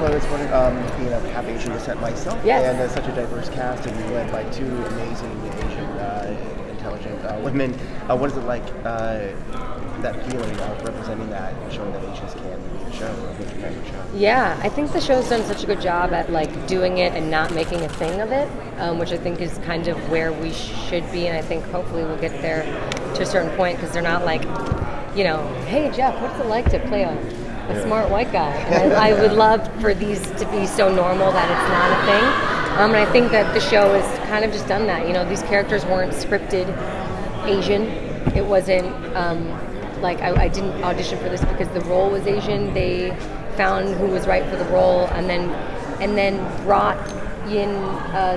close, being of half Asian descent myself, Yes. and such a diverse cast, and we led by two amazing Asian, intelligent women. What is it like, that feeling of representing that and showing that Asians can be the show, or make your kind of show? Yeah, I think the show's done such a good job at like doing it and not making a thing of it, which I think is kind of where we should be, and I think hopefully we'll get there to a certain point, because they're not like, hey Jeff, what's it like to play a smart white guy? And I would love for these to be so normal that it's not a thing. And I think that the show has kind of just done that. These characters weren't scripted Asian. It wasn't I didn't audition for this because the role was Asian. They found who was right for the role, and then brought in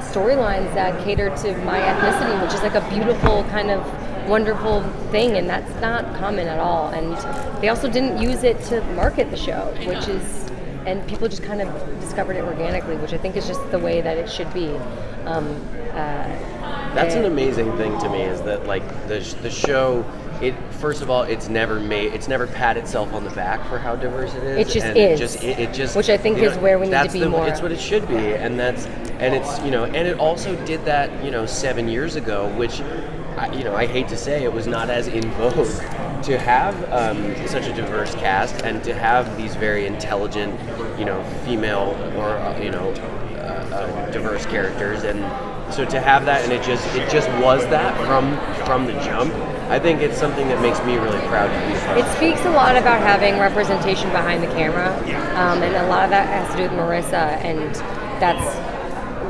storylines that catered to my ethnicity, which is like a beautiful kind of wonderful thing, and that's not common at all. And they also didn't use it to market the show, and people just kind of discovered it organically, which I think is just the way that it should be. That's an amazing thing to me, is that like the show, first of all, it's never pat itself on the back for how diverse it is. It just which I think is where we need to be more. It's what it should be, and it also did that 7 years ago, which I hate to say, it was not as in vogue to have such a diverse cast and to have these very intelligent, female or diverse characters, and so to have that, and it just was that from the jump. I think it's something that makes me really proud to be part of. It speaks a lot about having representation behind the camera, and a lot of that has to do with Marissa, and that's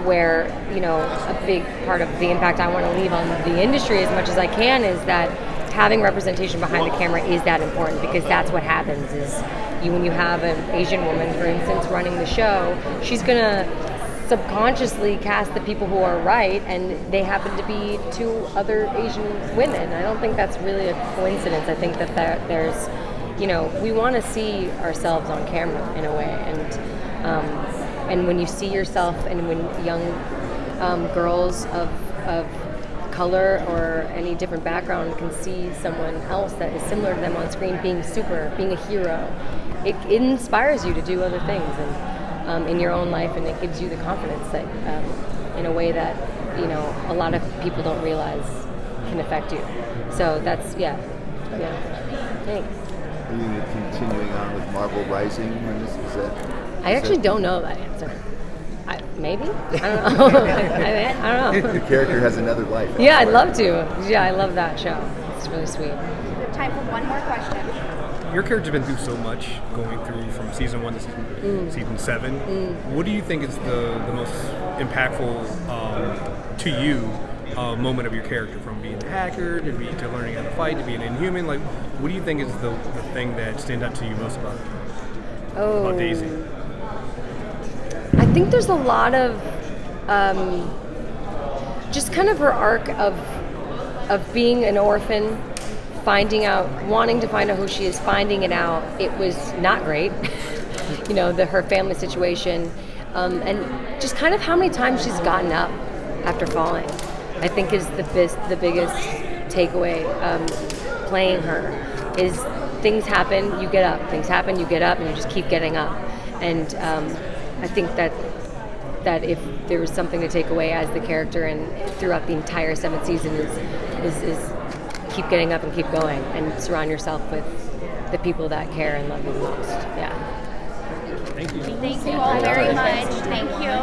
where a big part of the impact I want to leave on the industry as much as I can is that having representation behind the camera is that important, because that's what happens is when you have an Asian woman, for instance, running the show, she's gonna subconsciously cast the people who are right, and they happen to be two other Asian women. I don't think that's really a coincidence. I think that there's we want to see ourselves on camera in a way, and when you see yourself, and when young girls of color or any different background can see someone else that is similar to them on screen being a hero, it inspires you to do other things and in your own life, and it gives you the confidence that in a way that a lot of people don't realize can affect you. So that's thanks. Are you continuing on with Marvel Rising? I actually don't know that answer. Maybe? I don't know. I don't know. The character has another life. Yeah, I'd love to. Yeah, I love that show. It's really sweet. We have time for one more question. Your character's been through so much, going through from season 1 to season 7. What do you think is the most impactful to you moment of your character, from being a hacker to learning how to fight to being an Inhuman? Like, what do you think is the thing that stands out to you most about Daisy? I think there's a lot of just kind of her arc of being an orphan, wanting to find out who she is, finding it out. It was not great, her family situation, and just kind of how many times she's gotten up after falling, I think is the biggest takeaway. Playing her is things happen, you get up. Things happen, you get up, and you just keep getting up. And I think that if there was something to take away as the character and throughout the entire 7th season is keep getting up and keep going, and surround yourself with the people that care and love you the most. Yeah. Thank you. Thank you all very much. Thank you.